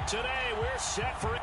Today, we're set for...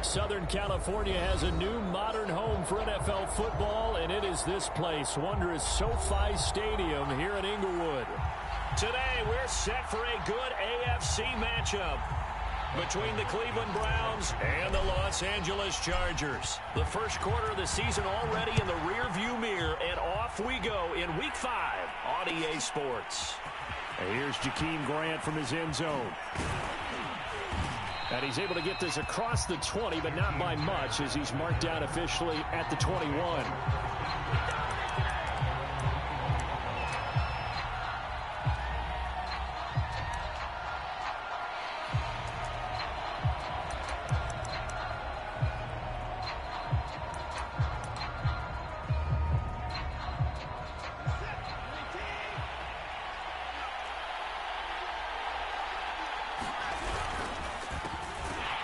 Southern California has a new modern home for NFL football, and it is this place, wondrous SoFi Stadium here in Inglewood. Today, we're set for a good AFC matchup between the Cleveland Browns and the Los Angeles Chargers. The first quarter of the season already in the rearview mirror, and off we go in Week 5 on EA Sports. And here's Jakeem Grant from his end zone. And he's able to get this across the 20, but not by much, as he's marked down officially at the 21.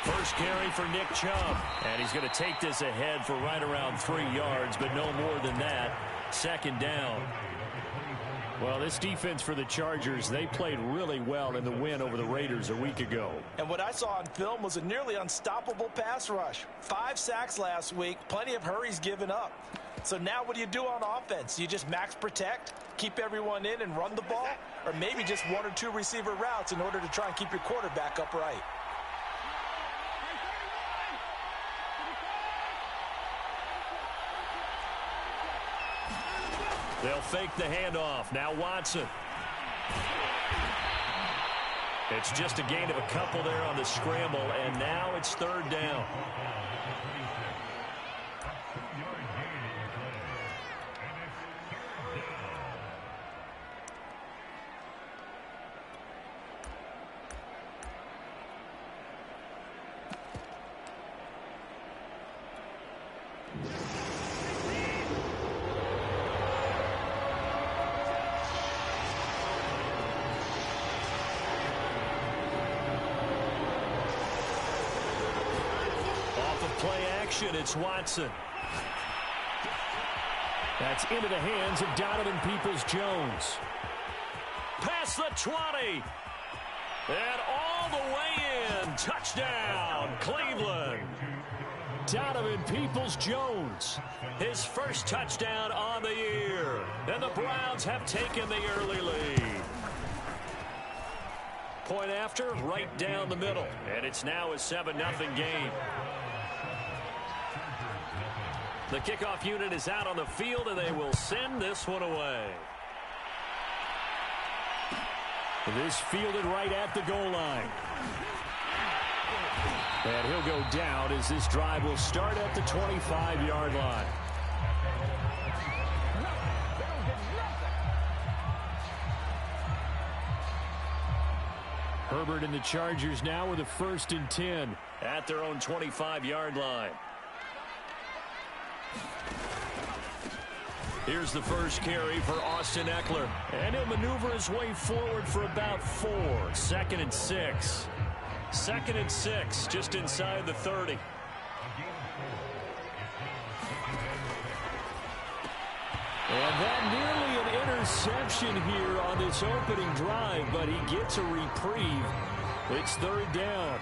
First carry for Nick Chubb. And he's going to take this ahead for right around 3 yards, but no more than that. Second down. Well, this defense for the Chargers, they played really well in the win over the Raiders a week ago. And what I saw on film was a nearly unstoppable pass rush. 5 sacks last week, plenty of hurries given up. So now what do you do on offense? You just max protect, keep everyone in and run the ball? Or maybe just 1 or 2 receiver routes in order to try and keep your quarterback upright? They'll fake the handoff. Now Watson. It's just a gain of a couple there on the scramble, and now it's third down. Play action, it's Watson. That's into the hands of Donovan Peoples-Jones. Past the 20. And all the way in. Touchdown, Cleveland. Donovan Peoples-Jones. His first touchdown on the year. And the Browns have taken the early lead. Point after, right down the middle. And it's now a 7-0 game. The kickoff unit is out on the field, and they will send this one away. This fielded right at the goal line. And he'll go down as this drive will start at the 25-yard line. Herbert and the Chargers now with a 1st and 10 at their own 25-yard line. Here's the first carry for Austin Eckler. And he'll maneuver his way forward for about 4. 2nd and 6. 2nd and 6, just inside the 30. And that nearly an interception here on this opening drive, but he gets a reprieve. It's 3rd down.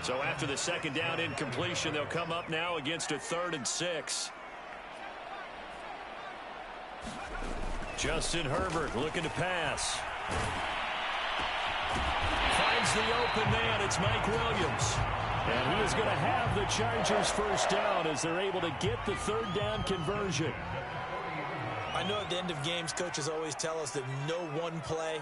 So after the 2nd down incompletion, they'll come up now against a 3rd and 6. Justin Herbert looking to pass. Finds the open man. It's Mike Williams. And he is going to have the Chargers 1st down as they're able to get the 3rd down conversion. I know at the end of games, coaches always tell us that no one play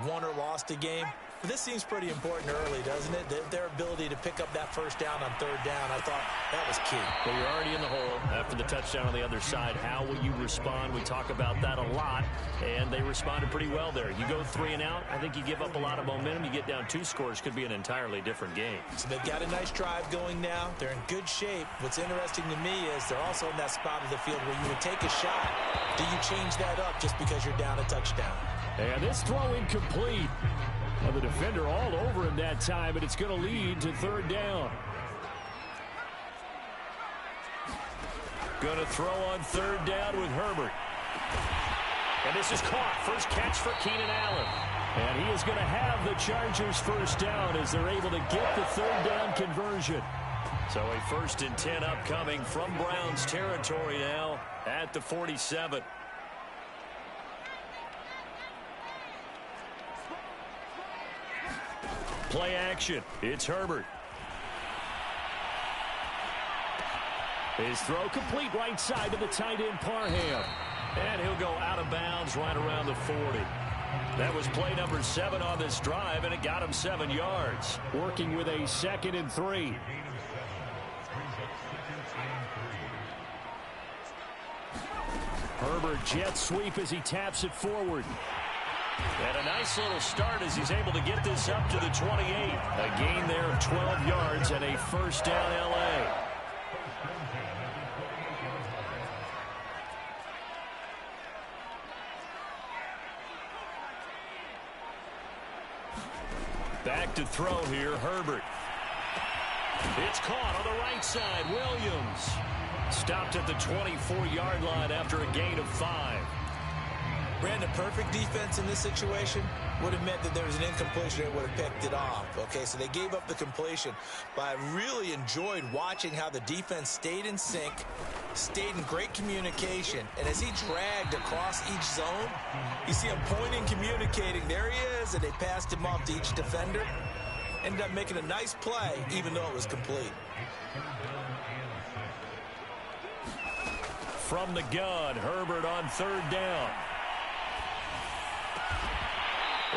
won or lost a game. But this seems pretty important early, doesn't it? Their ability to pick up that 1st down on 3rd down, I thought that was key. Well, you're already in the hole after the touchdown on the other side. How will you respond? We talk about that a lot, and they responded pretty well there. You go 3 and out, I think you give up a lot of momentum. You get down 2 scores, could be an entirely different game. So they've got a nice drive going now. They're in good shape. What's interesting to me is they're also in that spot of the field where you would take a shot. Do you change that up just because you're down a touchdown? And this throw incomplete. Well, the defender all over him that time, and it's going to lead to 3rd down. Going to throw on 3rd down with Herbert. And this is caught. First catch for Keenan Allen. And he is going to have the Chargers 1st down as they're able to get the 3rd down conversion. So a 1st and 10 upcoming from Browns territory now at the 47. Play action. It's Herbert. His throw complete right side to the tight end Parham. And he'll go out of bounds right around the 40. That was play number 7 on this drive, and it got him 7 yards. Working with a 2nd and 3. Herbert jet sweep as he taps it forward. And a nice little start as he's able to get this up to the 28. A gain there of 12 yards and a 1st down L.A. Back to throw here, Herbert. It's caught on the right side, Williams. Stopped at the 24-yard line after a gain of 5. Brandon, perfect defense in this situation would have meant that there was an incompletion that would have picked it off. Okay, so they gave up the completion. But I really enjoyed watching how the defense stayed in sync, stayed in great communication. And as he dragged across each zone, you see him pointing, communicating. There he is, and they passed him off to each defender. Ended up making a nice play, even though it was complete. From the gun, Herbert on 3rd down.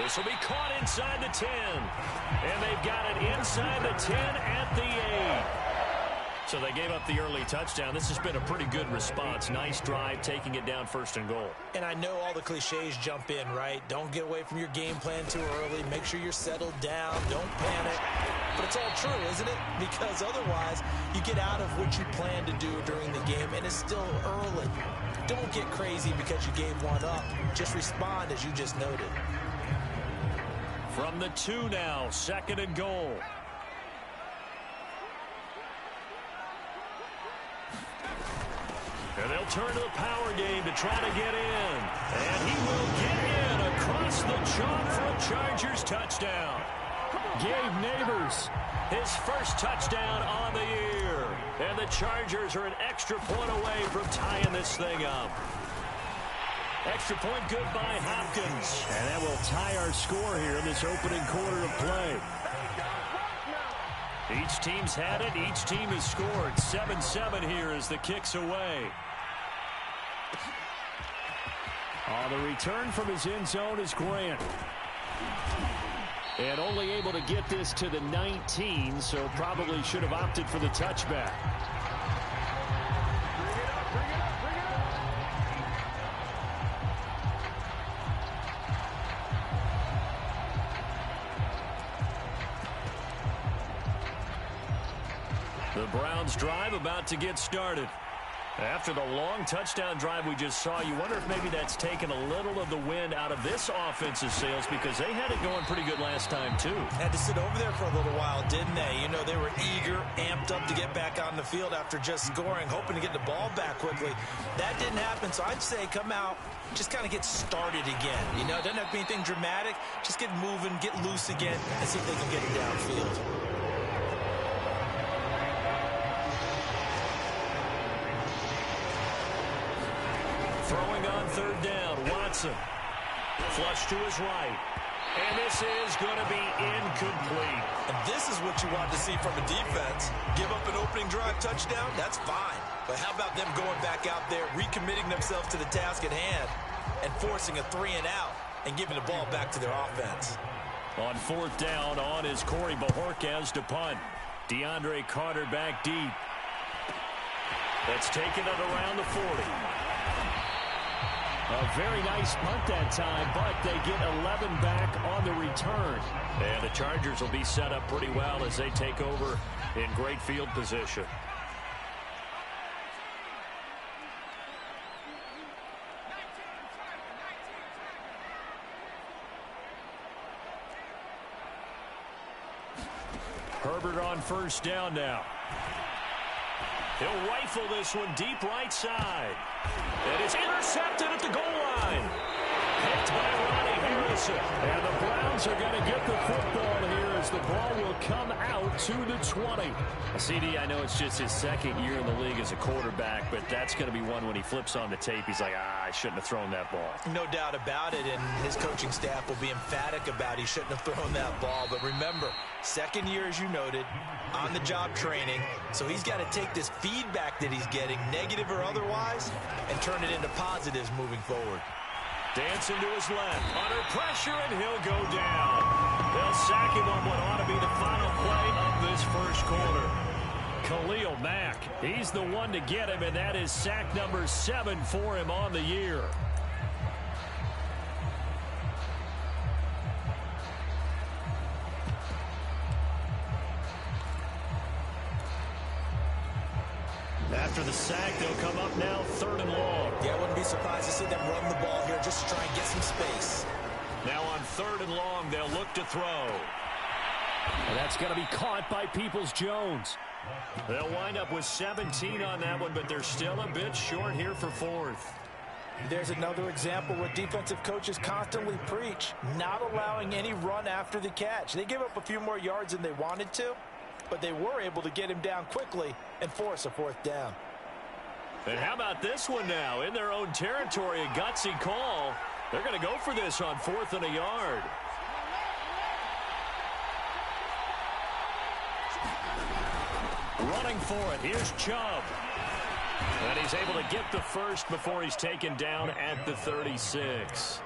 This will be caught inside the 10. And they've got it inside the 10 at the 8. So they gave up the early touchdown. This has been a pretty good response. Nice drive, taking it down 1st and goal. And I know all the cliches jump in, right? Don't get away from your game plan too early. Make sure you're settled down. Don't panic. But it's all true, isn't it? Because otherwise, you get out of what you plan to do during the game, and it's still early. Don't get crazy because you gave one up. Just respond as you just noted. From the 2 now, 2nd and goal. And they'll turn to the power game to try to get in. And he will get in across the chalk for a Chargers touchdown. Gabe Neighbors, his 1st touchdown on the year. And the Chargers are an extra point away from tying this thing up. Extra point good by Hopkins. And that will tie our score here in this opening quarter of play. Each team's had it. Each team has scored. 7-7 here as the kick's away. On the return from his end zone is Grant. And only able to get this to the 19, so probably should have opted for the touchback. The Browns drive about to get started. After the long touchdown drive we just saw, you wonder if maybe that's taken a little of the wind out of this offensive sails because they had it going pretty good last time, too. Had to sit over there for a little while, didn't they? You know, they were eager, amped up to get back on the field after just scoring, hoping to get the ball back quickly. That didn't happen, so I'd say come out, just kind of get started again. You know, it doesn't have to be anything dramatic. Just get moving, get loose again, and see if they can get it downfield. Throwing on third down, Watson. Flush to his right. And this is going to be incomplete. And this is what you want to see from a defense. Give up an opening drive touchdown, that's fine. But how about them going back out there, recommitting themselves to the task at hand, and forcing a 3-and-out and giving the ball back to their offense. On fourth down, on is Corey Bajorquez to punt. DeAndre Carter back deep. That's taken it around the 40. A very nice punt that time, but they get 11 back on the return. And the Chargers will be set up pretty well as they take over in great field position. Herbert on first down now. He'll rifle this one deep right side. And it's intercepted at the goal line. Picked by Ronnie Harrison. And the Browns are going to get the football here as the ball will come out to the 20. CD, I know it's just his second year in the league as a quarterback, but that's going to be one when he flips on the tape. He's like, I shouldn't have thrown that ball. No doubt about it, and his coaching staff will be emphatic about he shouldn't have thrown that ball. But remember, second year, as you noted, on-the-job training, so he's got to take this feedback that he's getting, negative or otherwise, and turn it into positives moving forward. Dancing to his left, under pressure, and he'll go down. They'll sack him on what ought to be the final play of this first quarter. Khalil Mack, he's the one to get him, and that is sack number 7 for him on the year. After the sack, they'll come up now 3rd and long. Yeah, I wouldn't be surprised to see them run the ball here just to try and get some space. Now on 3rd and long, they'll look to throw. And that's going to be caught by Peoples-Jones. They'll wind up with 17 on that one, but they're still a bit short here for 4th. There's another example where defensive coaches constantly preach, not allowing any run after the catch. They gave up a few more yards than they wanted to, but they were able to get him down quickly and force a 4th down. And how about this one now? In their own territory, a gutsy call. They're going to go for this on 4th and a yard. Running for it. Here's Chubb. And he's able to get the first before he's taken down at the 36.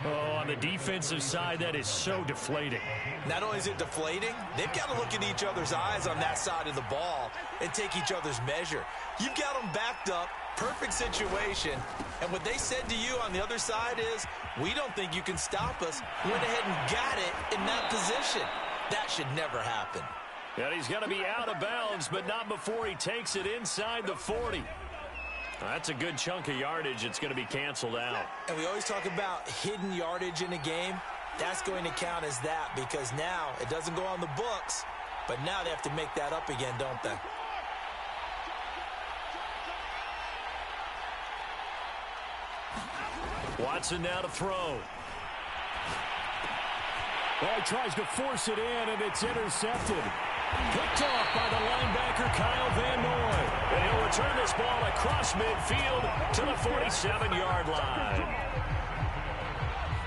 Oh, on the defensive side, that is so deflating. Not only is it deflating, they've got to look in each other's eyes on that side of the ball and take each other's measure. You've got them backed up, perfect situation, and what they said to you on the other side is, we don't think you can stop us. Went ahead and got it in that position. That should never happen. And he's going to be out of bounds, but not before he takes it inside the 40. That's a good chunk of yardage. It's going to be canceled out. And we always talk about hidden yardage in a game. That's going to count as that because now it doesn't go on the books, but now they have to make that up again, don't they? Watson now to throw. Well, he tries to force it in, and it's intercepted. Picked off by the linebacker, Kyle Van Noy. And he'll return this ball across midfield to the 47-yard line.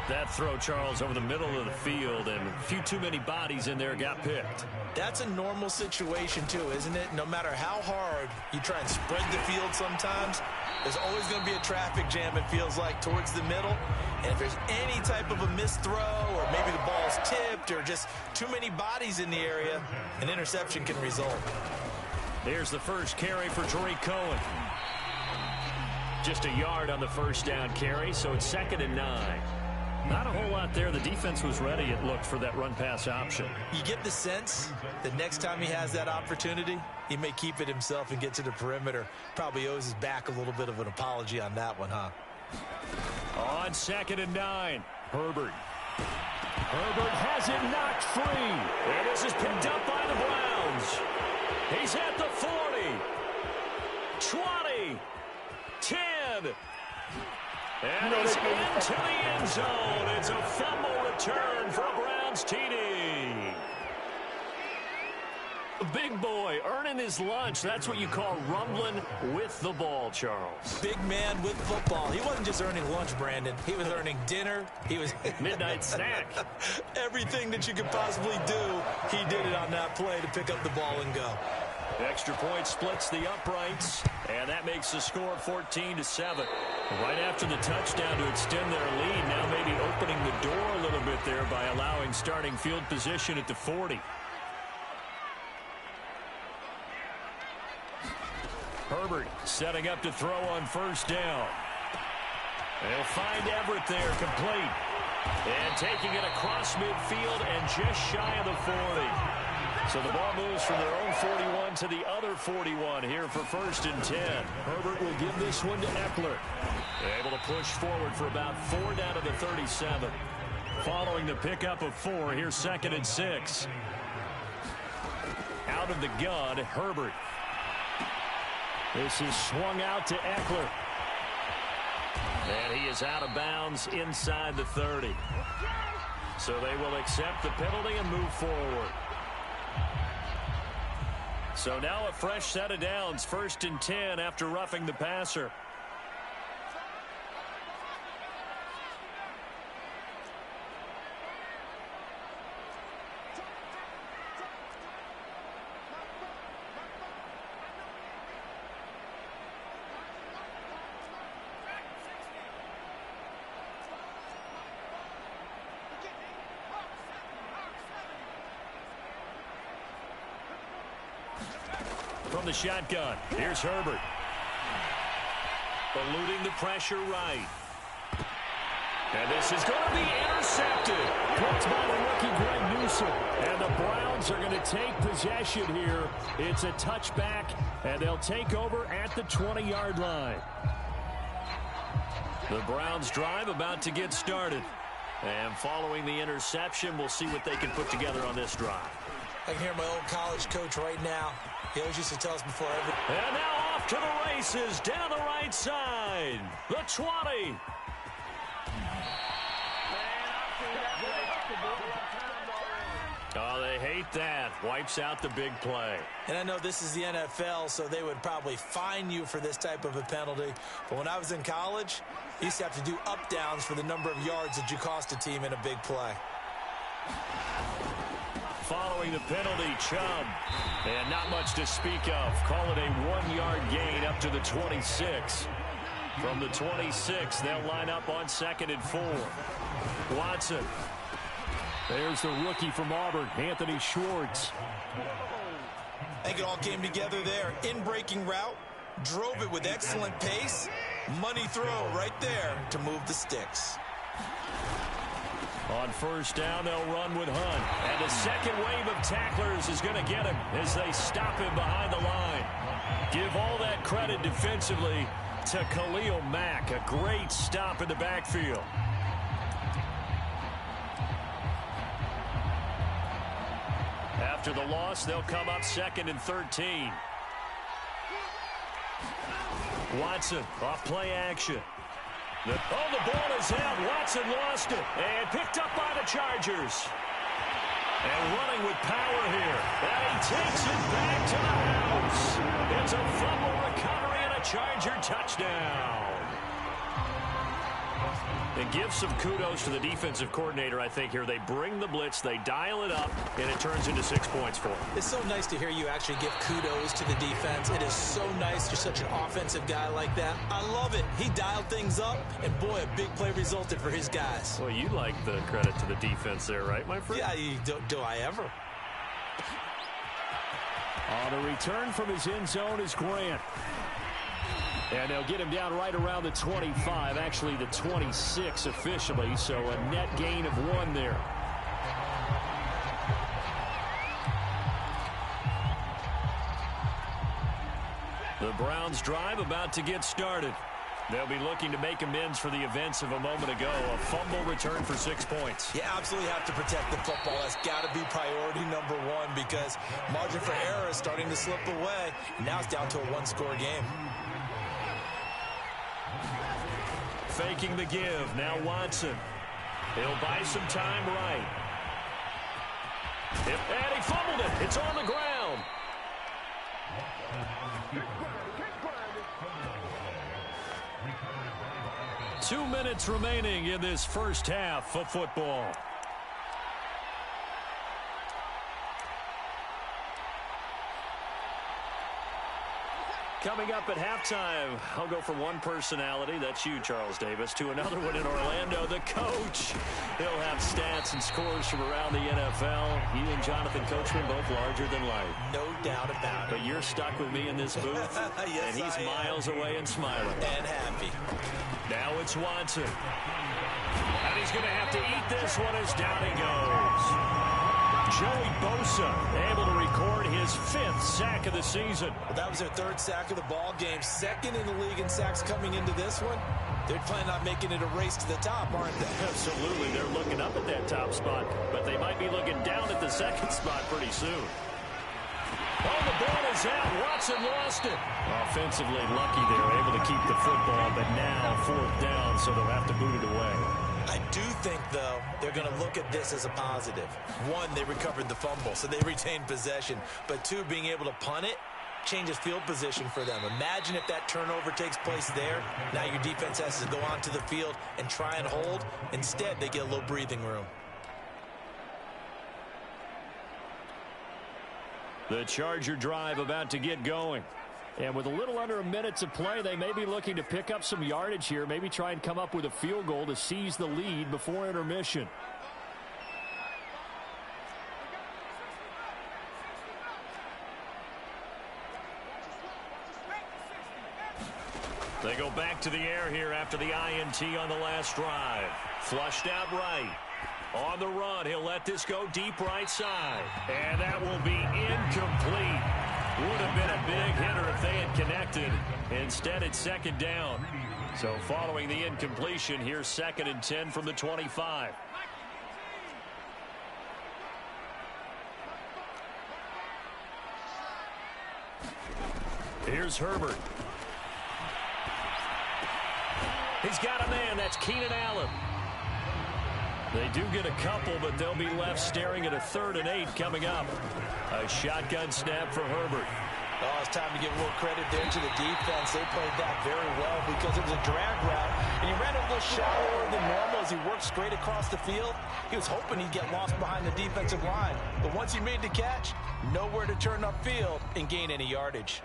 That throw, Charles, over the middle of the field, and a few too many bodies in there got picked. That's a normal situation, too, isn't it? No matter how hard you try and spread the field sometimes, there's always going to be a traffic jam, it feels like, towards the middle. And if there's any type of a missed throw, or maybe the ball's tipped, or just too many bodies in the area, an interception can result. Here's the first carry for Tariq Cohen. Just a yard on the first down carry, so it's 2nd and 9. Not a whole lot there. The defense was ready, it looked, for that run-pass option. You get the sense that next time he has that opportunity, he may keep it himself and get to the perimeter. Probably owes his back a little bit of an apology on that one, huh? On 2nd and 9, Herbert. Herbert has it knocked free. And this is picked up by the Browns. He's at the 40, 20, 10. And he's into the end zone. It's a fumble return for a Browns TD. The big boy earning his lunch. That's what you call rumbling with the ball, Charles. Big man with football. He wasn't just earning lunch, Brandon. He was earning dinner. He was midnight snack. Everything that you could possibly do, he did it on that play to pick up the ball and go. Extra point splits the uprights, and that makes the score 14-7. Right after the touchdown to extend their lead, now maybe opening the door a little bit there by allowing starting field position at the 40. Herbert setting up to throw on first down. They'll find Everett there, complete. And taking it across midfield and just shy of the 40. So the ball moves from their own 41 to the other 41 here for 1st and 10. Herbert will give this one to Eckler. Able to push forward for about 4 down to the 37. Following the pickup of 4, here's 2nd and 6. Out of the gun, Herbert. This is swung out to Eckler. And he is out of bounds inside the 30. So they will accept the penalty and move forward. So now a fresh set of downs, 1st and 10 after roughing the passer. From the shotgun, here's Herbert. Eluding the pressure right. And this is going to be intercepted. Picked by the rookie Greg Newsome. And the Browns are going to take possession here. It's a touchback, and they'll take over at the 20-yard line. The Browns drive about to get started. And following the interception, we'll see what they can put together on this drive. I can hear my old college coach right now. He always used to tell us before every... And now off to the races, down the right side. The 20. Oh, they hate that. Wipes out the big play. And I know this is the NFL, so they would probably fine you for this type of a penalty. But when I was in college, you used to have to do up-downs for the number of yards that you cost a team in a big play. Following the penalty, Chubb. And not much to speak of. Call it a 1-yard gain up to the 26. From the 26, they'll line up on 2nd and 4. Watson. There's the rookie from Auburn, Anthony Schwartz. I think it all came together there. In-breaking route, drove it with excellent pace. Money throw right there to move the sticks. On first down, they'll run with Hunt. And the second wave of tacklers is going to get him as they stop him behind the line. Give all that credit defensively to Khalil Mack. A great stop in the backfield. After the loss, they'll come up 2nd and 13. Watson off play action. The ball is out. Watson lost it. And picked up by the Chargers. And running with power here. And he takes it back to the house. It's a fumble recovery and a Charger touchdown. And give some kudos to the defensive coordinator, I think, here. They bring the blitz, they dial it up, and it turns into 6 points for them. It's so nice to hear you actually give kudos to the defense. It is so nice you're such an offensive guy like that. I love it. He dialed things up, and boy, a big play resulted for his guys. Well, you like the credit to the defense there, right, my friend? Yeah, do I ever? On a return from his end zone is Grant. And they'll get him down right around the 25, actually the 26 officially, so a net gain of 1 there. The Browns drive about to get started. They'll be looking to make amends for the events of a moment ago. A fumble return for 6 points. You absolutely have to protect the football. That's got to be priority number 1 because margin for error is starting to slip away. Now it's down to a 1-score game. Faking the give. Now Watson. He'll buy some time right. And he fumbled it. It's on the ground. Two minutes remaining in this first half of football. Coming up at halftime, I'll go from one personality, that's you, Charles Davis, to another one in Orlando, the coach. He'll have stats and scores from around the NFL. He and Jonathan Coachman both larger than life. No doubt about it. But you're stuck with me in this booth, yes, and he's miles away and smiling. And happy. Now it's Watson. And he's going to have to eat this one as down he goes. Joey Bosa able to record his 5th sack of the season. Well, that was their 3rd sack of the ball game. 2nd in the league in sacks coming into this one. They're planning on making it a race to the top, aren't they? Absolutely. They're looking up at that top spot, but they might be looking down at the 2nd spot pretty soon. Oh, the ball is out. Watson lost it. Offensively lucky they were able to keep the football, but now 4th down, so they'll have to boot it away. I do think, though, they're going to look at this as a positive. 1, they recovered the fumble, so they retained possession. But 2, being able to punt it changes field position for them. Imagine if that turnover takes place there. Now your defense has to go onto the field and try and hold. Instead, they get a little breathing room. The Charger drive about to get going. And with a little under a minute to play, they may be looking to pick up some yardage here, maybe try and come up with a field goal to seize the lead before intermission. They go back to the air here after the INT on the last drive. Flushed out right. On the run, he'll let this go deep right side. And that will be incomplete. Would have been a big hitter if they had connected. Instead, it's 2nd down. So following the incompletion, here's 2nd and 10 from the 25. Here's Herbert. He's got a man. That's Keenan Allen. They do get a couple, but they'll be left staring at a 3rd and 8 coming up. A shotgun snap for Herbert. Oh, it's time to give a little credit there to the defense. They played that very well because it was a drag route. And he ran a little shallower than normal as he worked straight across the field. He was hoping he'd get lost behind the defensive line. But once he made the catch, nowhere to turn upfield and gain any yardage.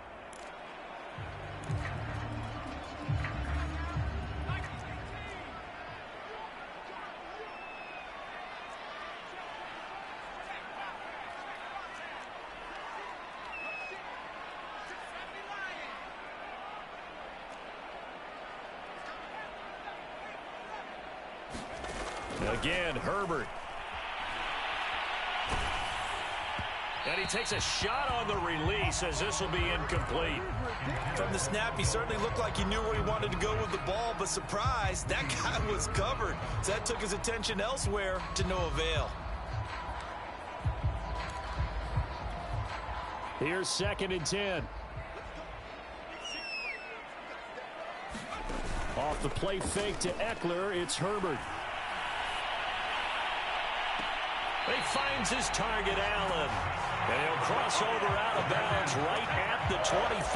Again, Herbert. And he takes a shot on the release as this will be incomplete. From the snap, he certainly looked like he knew where he wanted to go with the ball, but surprise, that guy was covered. So that took his attention elsewhere to no avail. Here's 2nd and 10. Off the play fake to Eckler, it's Herbert. He finds his target, Allen. And he'll cross over out of bounds right at the 25.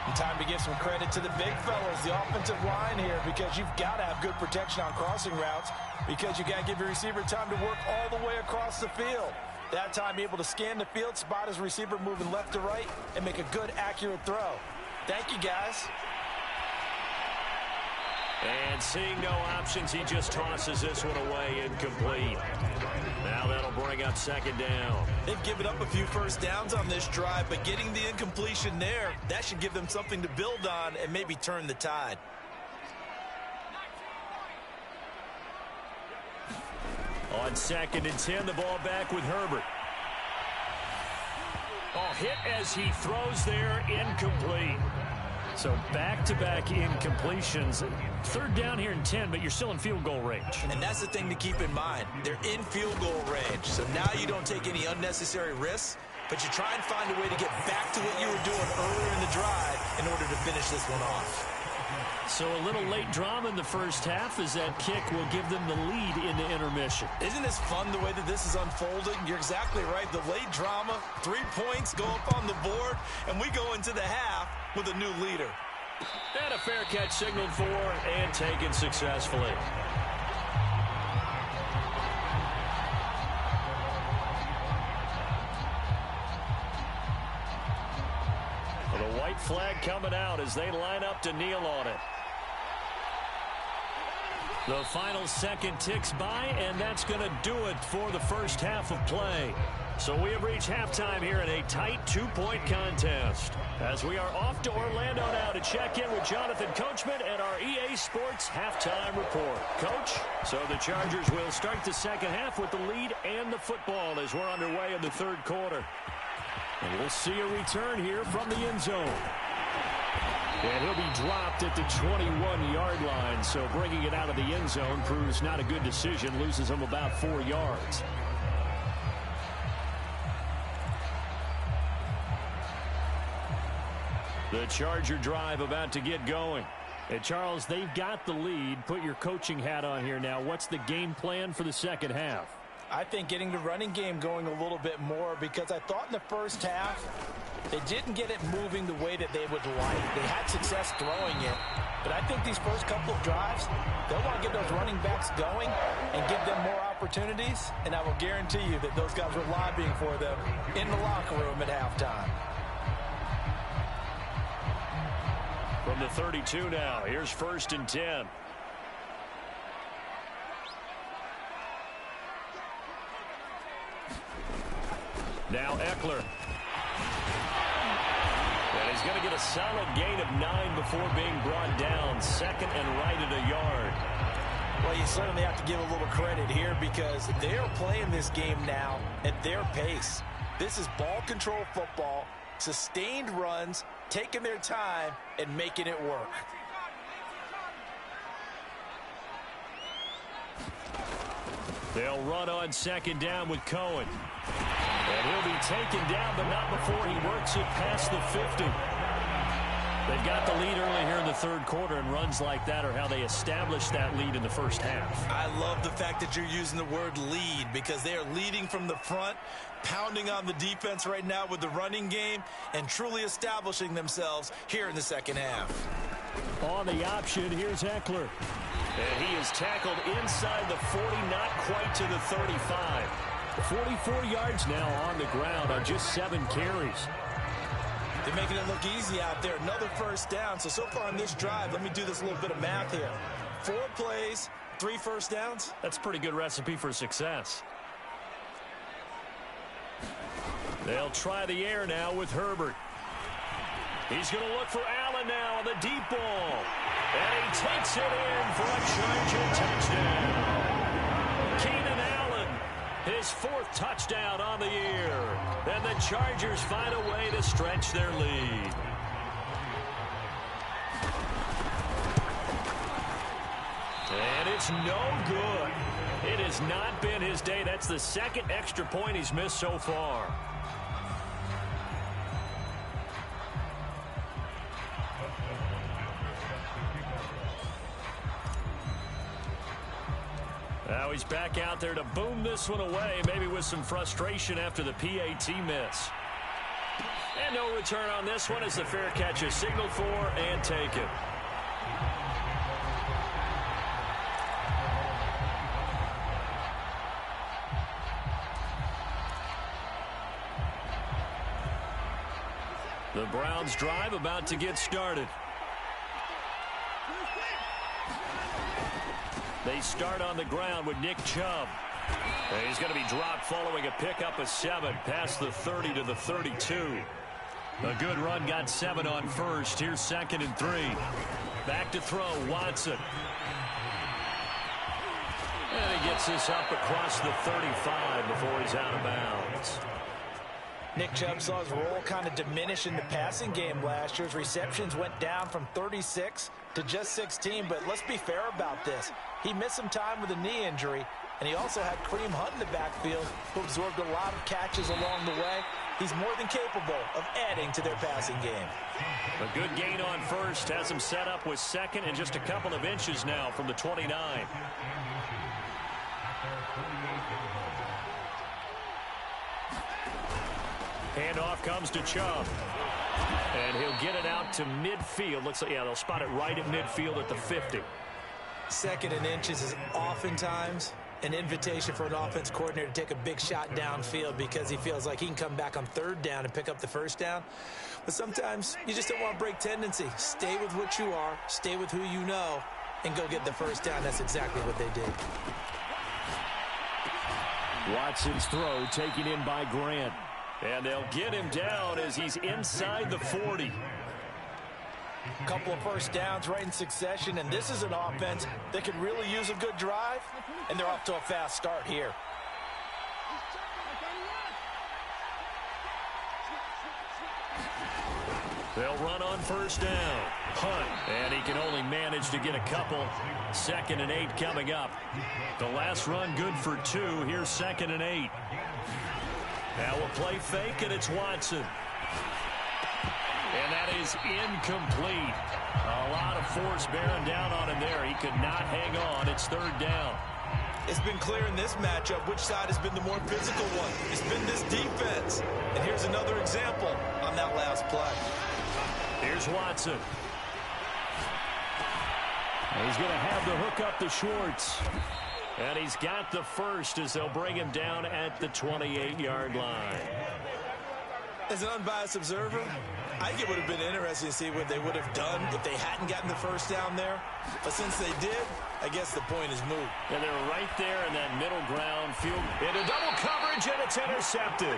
And time to give some credit to the big fellas, the offensive line here, because you've got to have good protection on crossing routes because you got to give your receiver time to work all the way across the field. That time, able to scan the field, spot his receiver moving left to right, and make a good, accurate throw. Thank you, guys. And seeing no options, he just tosses this one away, incomplete. Now that'll bring up second down. They've given up a few first downs on this drive, but getting the incompletion there, that should give them something to build on and maybe turn the tide. On 2nd and 10, the ball back with Herbert. Oh, hit as he throws there, incomplete. So back-to-back incompletions. 3rd down here in 10, but you're still in field goal range. And that's the thing to keep in mind. They're in field goal range. So now you don't take any unnecessary risks, but you try and find a way to get back to what you were doing earlier in the drive in order to finish this one off. So a little late drama in the first half as that kick will give them the lead into intermission. Isn't this fun the way that this is unfolding? You're exactly right. The late drama, 3 points go up on the board, and we go into the half with a new leader. And a fair catch signaled for and taken successfully. The white flag coming out as they line up to kneel on it. The final second ticks by, and that's going to do it for the first half of play. So we have reached halftime here in a tight 2-point contest. As we are off to Orlando now to check in with Jonathan Coachman and our EA Sports halftime report. Coach, so the Chargers will start the second half with the lead and the football as we're underway in the 3rd quarter. And we'll see a return here from the end zone. And he'll be dropped at the 21-yard line, so bringing it out of the end zone proves not a good decision, loses him about 4 yards. The Charger drive about to get going. And Charles, they've got the lead. Put your coaching hat on here now. What's the game plan for the second half? I think getting the running game going a little bit more, because I thought in the first half they didn't get it moving the way that they would like. They had success throwing it, but I think these first couple of drives, they'll want to get those running backs going and give them more opportunities, and I will guarantee you that those guys were lobbying for them in the locker room at halftime. From the 32 now, here's 1st and 10. Now Eckler. And he's going to get a solid gain of 9 before being brought down. 2nd and right at a yard. Well, you certainly have to give a little credit here because they're playing this game now at their pace. This is ball control football, sustained runs, taking their time and making it work. They'll run on 2nd down with Cohen. And he'll be taken down, but not before he works it past the 50. They've got the lead early here in the 3rd quarter, and runs like that are how they established that lead in the first half. I love the fact that you're using the word lead because they are leading from the front, pounding on the defense right now with the running game, and truly establishing themselves here in the second half. On the option, here's Eckler. And he is tackled inside the 40, not quite to the 35. 44 yards now on the ground on just 7 carries. They're making it look easy out there. Another first down. So far on this drive, let me do this little bit of math here. 4 plays, 3 first downs. That's a pretty good recipe for success. They'll try the air now with Herbert. He's going to look for Allen now on the deep ball. And he takes it in for a Charger touchdown. Keenan Allen, his 4th touchdown on the year. And the Chargers find a way to stretch their lead. And it's no good. It has not been his day. That's the 2nd extra point he's missed so far. Now he's back out there to boom this one away, maybe with some frustration after the PAT miss. And no return on this one as the fair catch is signaled for and taken. The Browns drive about to get started. They start on the ground with Nick Chubb. And he's going to be dropped following a pickup of 7 past the 30 to the 32. A good run got 7 on first. Here's 2nd and 3. Back to throw, Watson. And he gets this up across the 35 before he's out of bounds. Nick Chubb saw his role kind of diminish in the passing game last year. His receptions went down from 36 to just 16, but let's be fair about this. He missed some time with a knee injury, and he also had Kareem Hunt in the backfield, who absorbed a lot of catches along the way. He's more than capable of adding to their passing game. A good gain on first has him set up with 2nd and just a couple of inches now from the 29. Handoff comes to Chubb. And he'll get it out to midfield. Looks like, yeah, they'll spot it right at midfield at the 50. 2nd and inches is oftentimes an invitation for an offense coordinator to take a big shot downfield because he feels like he can come back on 3rd down and pick up the 1st down. But sometimes you just don't want to break tendency. Stay with what you are, stay with who you know, and go get the 1st down. That's exactly what they did. Watson's throw taken in by Grant. And they'll get him down as he's inside the 40. A couple of 1st downs right in succession, and this is an offense that could really use a good drive, and they're off to a fast start here. They'll run on 1st down. Hunt, and he can only manage to get a couple. 2nd and 8 coming up. The last run good for 2. Here's 2nd and 8. Now we'll play fake, and it's Watson. And that is incomplete. A lot of force bearing down on him there. He could not hang on. It's 3rd down. It's been clear in this matchup which side has been the more physical one. It's been this defense. And here's another example on that last play. Here's Watson. And he's going to have the hook up to Schwartz. And he's got the 1st as they'll bring him down at the 28-yard line. As an unbiased observer, I think it would have been interesting to see what they would have done if they hadn't gotten the 1st down there. But since they did, I guess the point is moot. And they're right there in that middle ground field. Into double coverage, and it's intercepted.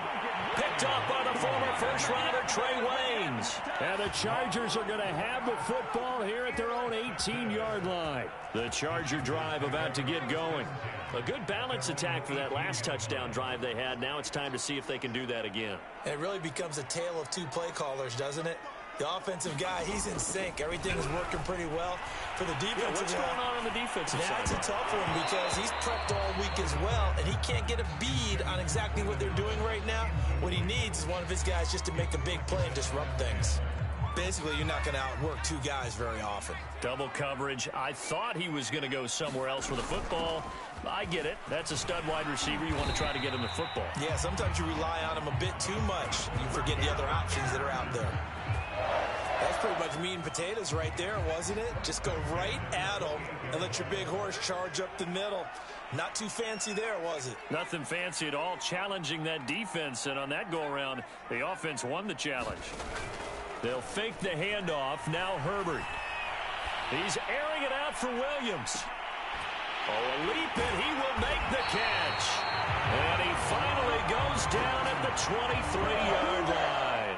Picked up by the former first-rounder Trey Waynes. And the Chargers are going to have the football here at their own 18-yard line. The Charger drive about to get going. A good balance attack for that last touchdown drive they had. Now it's time to see if they can do that again. And it really becomes a tale of 2 play callers, doesn't it? The offensive guy, he's in sync. Everything is working pretty well. For the defensive guy, what's going on the defensive side? That's a tough one because he's prepped all week as well, and he can't get a bead on exactly what they're doing right now. What he needs is one of his guys just to make a big play and disrupt things. Basically, you're not going to outwork 2 guys very often. Double coverage. I thought he was going to go somewhere else for the football. I get it. That's a stud wide receiver. You want to try to get him the football. Yeah, sometimes you rely on him a bit too much. You forget the other options that are out there. That's pretty much meat and potatoes right there, wasn't it? Just go right at him and let your big horse charge up the middle. Not too fancy there, was it? Nothing fancy at all, challenging that defense. And on that go-around, the offense won the challenge. They'll fake the handoff. Now Herbert. He's airing it out for Williams. Oh, a leap, and he will make the catch. And he finally goes down at the 23-yard line.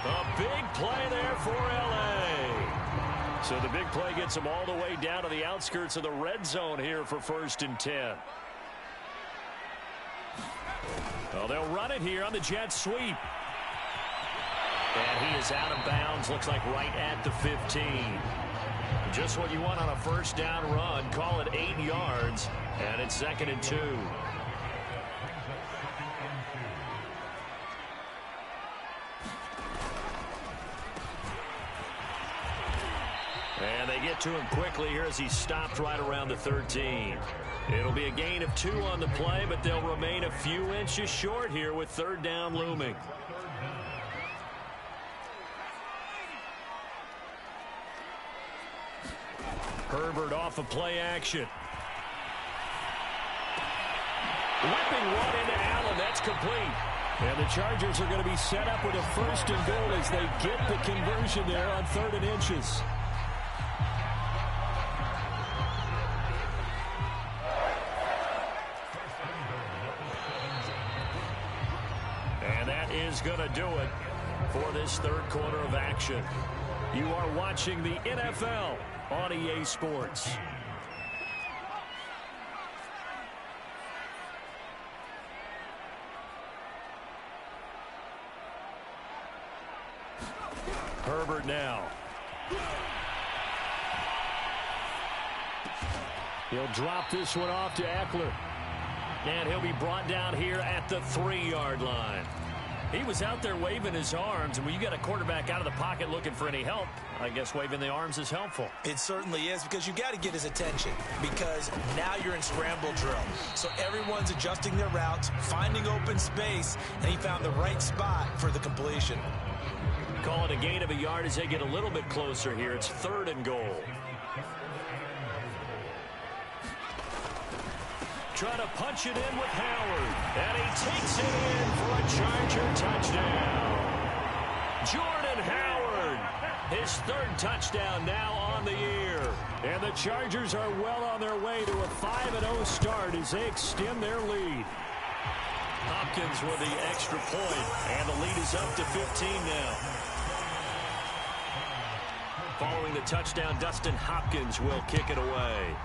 A big play there for L.A. So the big play gets him all the way down to the outskirts of the red zone here for 1st and 10. Well, they'll run it here on the jet sweep. And he is out of bounds, looks like right at the 15. Just what you want on a 1st down run. Call it 8 yards, and it's 2nd and 2. And they get to him quickly here as he stopped right around the 13. It'll be a gain of 2 on the play, but they'll remain a few inches short here with 3rd down looming. Herbert off of play action. Whipping one into Allen. That's complete. And the Chargers are going to be set up with a 1st and goal as they get the conversion there on 3rd and inches. And that is going to do it for this 3rd quarter of action. You are watching the NFL on EA Sports. Herbert now. He'll drop this one off to Eckler. And he'll be brought down here at the 3-yard line. He was out there waving his arms, and when you got a quarterback out of the pocket looking for any help, I guess waving the arms is helpful. It certainly is, because you got to get his attention, because now you're in scramble drill. So everyone's adjusting their routes, finding open space, and he found the right spot for the completion. Call it a gain of a yard as they get a little bit closer here. It's 3rd and goal. Trying to punch it in with Howard. And he takes it in for a Charger touchdown. Jordan Howard, his 3rd touchdown now on the year. And the Chargers are well on their way to a 5-0 start as they extend their lead. Hopkins with the extra point, and the lead is up to 15 now. Following the touchdown, Dustin Hopkins will kick it away.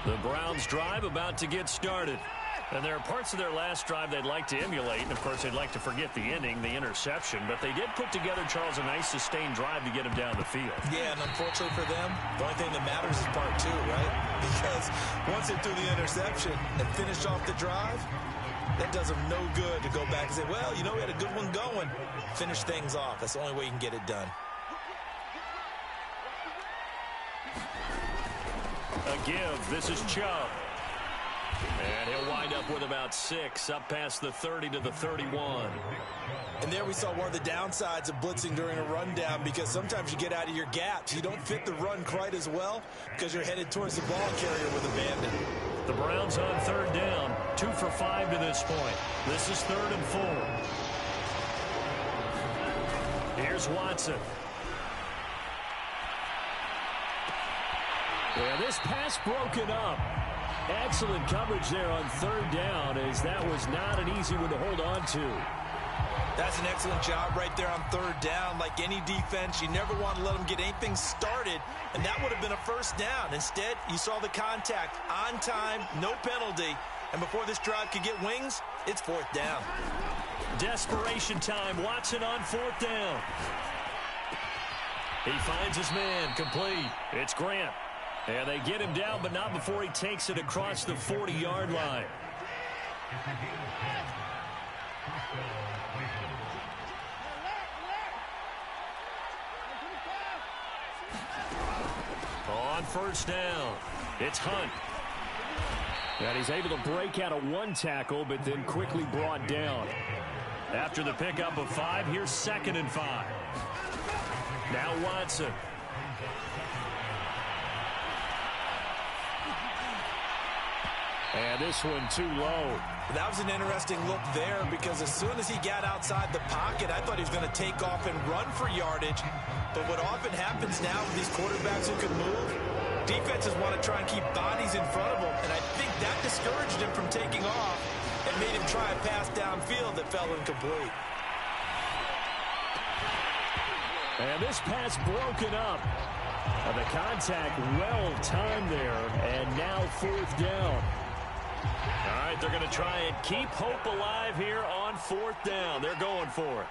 The Browns drive about to get started. And there are parts of their last drive they'd like to emulate. And, of course, they'd like to forget the ending, the interception. But they did put together, Charles, a nice sustained drive to get him down the field. Yeah, and unfortunately for them, the only thing that matters is part 2, right? Because once they threw the interception and finished off the drive, that does them no good to go back and say, well, you know, we had a good one going. Finish things off. That's the only way you can get it done. A give. This is Chubb. And he'll wind up with about 6, up past the 30 to the 31. And there we saw one of the downsides of blitzing during a rundown, because sometimes you get out of your gaps. You don't fit the run quite as well because you're headed towards the ball carrier with abandon. The Browns on 3rd down, 2 for 5 to this point. This is 3rd and 4. Here's Watson. Yeah, this pass broken up. Excellent coverage there on 3rd down, as that was not an easy one to hold on to. That's an excellent job right there on 3rd down. Like any defense, you never want to let them get anything started, and that would have been a 1st down. Instead, you saw the contact on time, no penalty, and before this drive could get wings, it's 4th down. Desperation time. Watson on 4th down. He finds his man, complete. It's Grant. And they get him down, but not before he takes it across the 40-yard line. On 1st down, it's Hunt. And he's able to break out of 1 tackle, but then quickly brought down. After the pickup of 5, here's 2nd and 5. Now Watson. And this one too low. That was an interesting look there, because as soon as he got outside the pocket, I thought he was going to take off and run for yardage. But what often happens now with these quarterbacks who can move, defenses want to try and keep bodies in front of them. And I think that discouraged him from taking off and made him try a pass downfield that fell incomplete. And this pass broken up. And the contact well timed there. And now 4th down. All right, they're going to try and keep hope alive here on 4th down. They're going for it.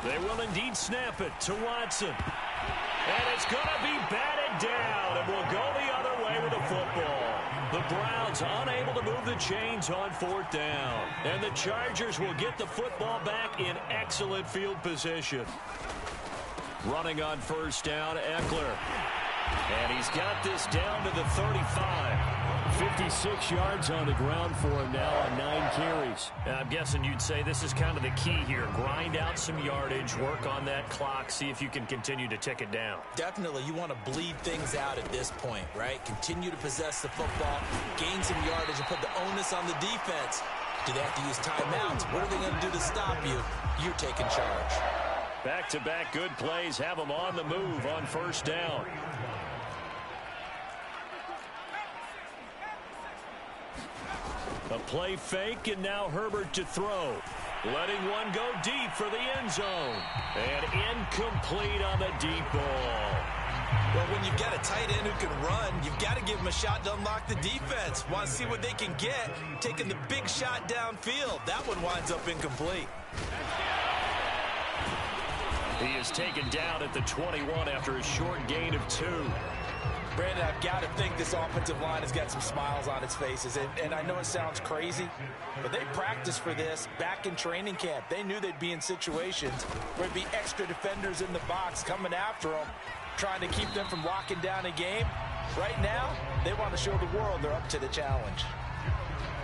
They will indeed snap it to Watson. And it's going to be batted down, and we'll go the other way with the football. The Browns unable to move the chains on 4th down. And the Chargers will get the football back in excellent field position. Running on 1st down, Eckler. And he's got this down to the 35. 56 yards on the ground for him now on 9 carries. I'm guessing you'd say this is kind of the key here. Grind out some yardage, work on that clock, see if you can continue to tick it down. Definitely, you want to bleed things out at this point, right? Continue to possess the football, gain some yardage, and put the onus on the defense. Do they have to use timeouts? What are they going to do to stop you? You're taking charge. Back-to-back good plays have them on the move on 1st down. A play fake, and now Herbert to throw. Letting one go deep for the end zone. And incomplete on the deep ball. Well, when you've got a tight end who can run, you've got to give him a shot to unlock the defense. Want to see what they can get, taking the big shot downfield. That one winds up incomplete. He is taken down at the 21 after a short gain of 2. Brandon, I've got to think this offensive line has got some smiles on its faces. And I know it sounds crazy, but they practiced for this back in training camp. They knew they'd be in situations where there'd be extra defenders in the box coming after them, trying to keep them from locking down a game. Right now, they want to show the world they're up to the challenge.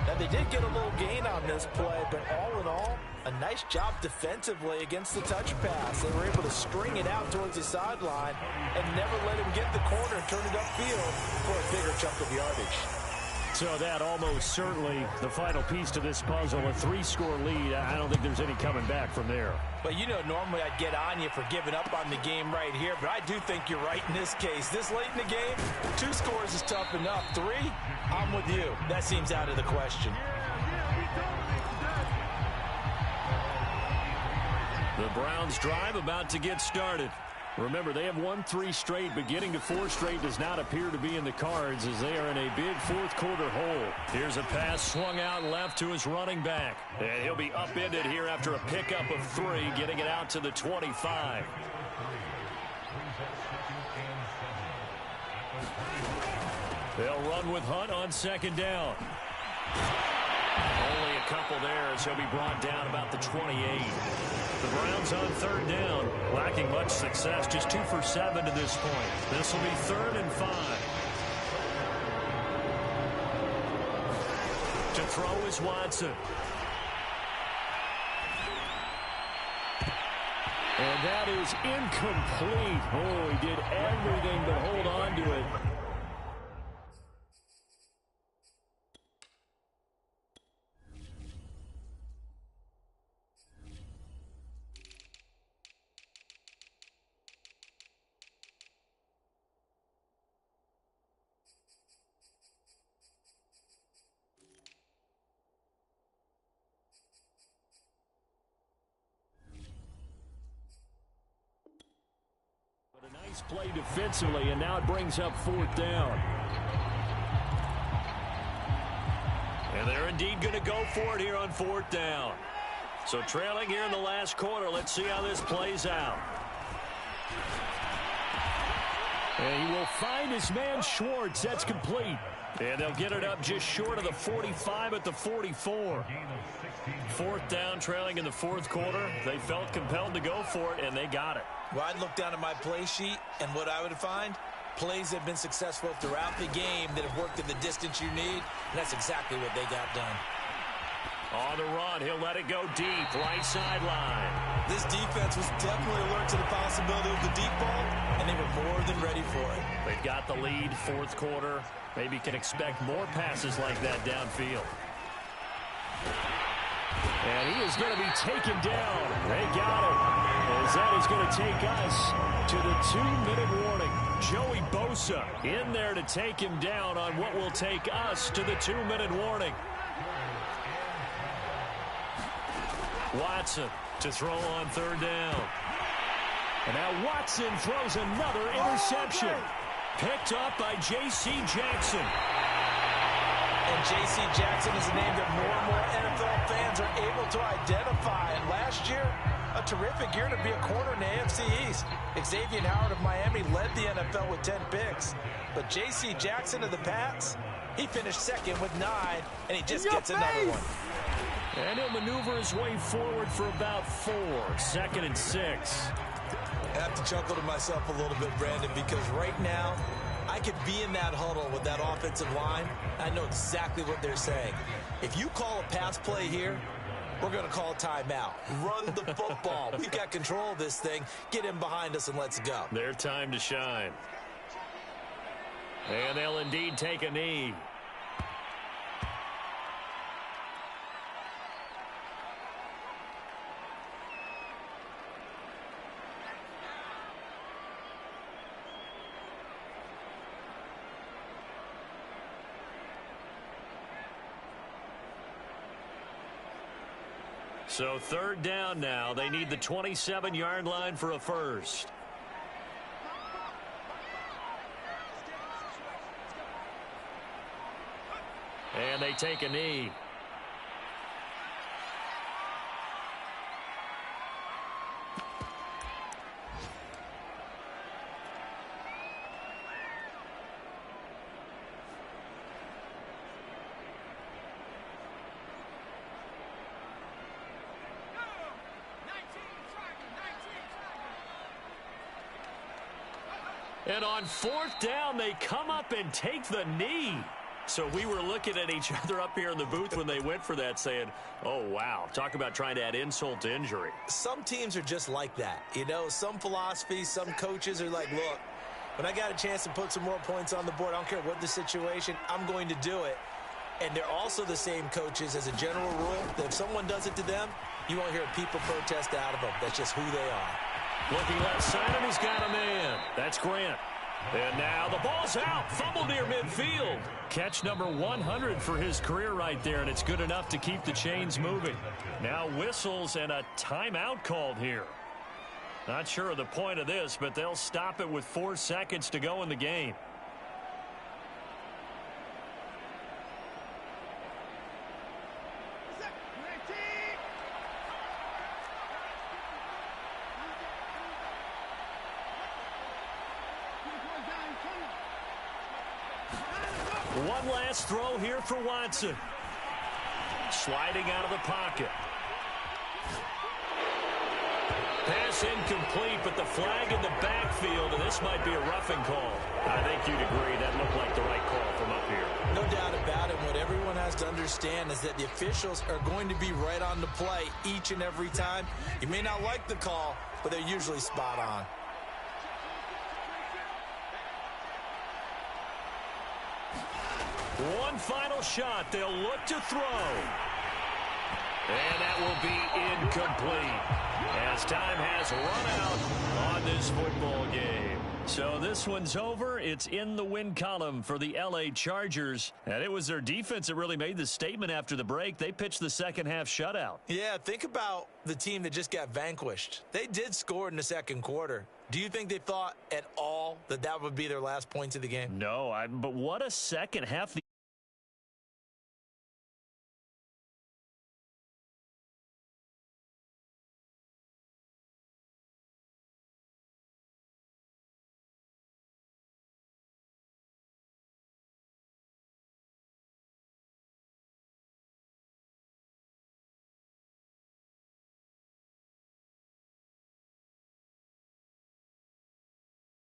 Now, they did get a little gain on this play, but all in all, a nice job defensively against the touch pass. They were able to string it out towards the sideline and never let him get the corner and turn it upfield for a bigger chunk of yardage. So that almost certainly the final piece to this puzzle, a 3-score lead. I don't think there's any coming back from there. But you know, normally I'd get on you for giving up on the game right here, but I do think you're right in this case. This late in the game, 2 scores is tough enough. 3, I'm with you. That seems out of the question. The Browns drive about to get started. Remember, they have won 3 straight, but getting to 4 straight does not appear to be in the cards as they are in a big 4th quarter hole. Here's a pass swung out left to his running back. And he'll be upended here after a pickup of 3, getting it out to the 25. They'll run with Hunt on 2nd down. Only a couple there as he'll be brought down about the 28. The Browns on 3rd down, lacking much success, just 2 for 7 to this point. This will be 3rd and 5. To throw is Watson. And that is incomplete. Oh, he did everything but hold on to it. Play defensively, and now it brings up 4th down. And they're indeed going to go for it here on 4th down. So trailing here in the last quarter, let's see how this plays out. And he will find his man Schwartz. That's complete. And they'll get it up just short of the 45 at the 44. 4th down, trailing in the 4th quarter. They felt compelled to go for it, and they got it. Well, I'd look down at my play sheet, and what I would find, plays have been successful throughout the game that have worked at the distance you need, and that's exactly what they got done. On the run, he'll let it go deep, right sideline. This defense was definitely alert to the possibility of the deep ball, and they were more than ready for it. They've got the lead, 4th quarter. Maybe can expect more passes like that downfield. And he is going to be taken down. They got him. As that is going to take us to the 2-minute warning. Joey Bosa in there to take him down on what will take us to the 2-minute warning. Watson to throw on 3rd down. And now Watson throws another interception. Picked up by J.C. Jackson. And J.C. Jackson is a name that more and more NFL fans are able to identify. And last year, a terrific year to be a corner in the AFC East. Xavier Howard of Miami led the NFL with 10 picks. But J.C. Jackson of the Pats, He finished second with 9, and he just gets another one. And he'll maneuver his way forward for about 4. 2nd and 6. I have to chuckle to myself a little bit, Brandon, because right now I could be in that huddle with that offensive line. I know exactly what they're saying. If you call a pass play here, we're going to call a timeout. Run the football. We've got control of this thing. Get him behind us and let's go. Their time to shine. And they'll indeed take a knee. So 3rd down now. They need the 27-yard line for a first. And they take a knee. And on 4th down, they come up and take the knee. So we were looking at each other up here in the booth when they went for that saying, oh, wow, talk about trying to add insult to injury. Some teams are just like that. You know, some philosophies, some coaches are like, look, when I got a chance to put some more points on the board, I don't care what the situation, I'm going to do it. And they're also the same coaches as a general rule that if someone does it to them, you won't hear people protest out of them. That's just who they are. Looking left side, and he's got a man. That's Grant. And now the ball's out. Fumble near midfield. Catch number 100 for his career right there, and it's good enough to keep the chains moving. Now whistles and a timeout called here. Not sure of the point of this, but they'll stop it with 4 seconds to go in the game. One last throw here for Watson. Sliding out of the pocket. Pass incomplete, but the flag in the backfield, and this might be a roughing call. I think you'd agree that looked like the right call from up here. No doubt about it. What everyone has to understand is that the officials are going to be right on the play each and every time. You may not like the call, but they're usually spot on. One final shot. They'll look to throw. And that will be incomplete as time has run out on this football game. So this one's over. It's in the win column for the L.A. Chargers. And it was their defense that really made the statement after the break. They pitched the second half shutout. Yeah, think about the team that just got vanquished. They did score in the second quarter. Do you think they thought at all that that would be their last points of the game? No, but what a second half.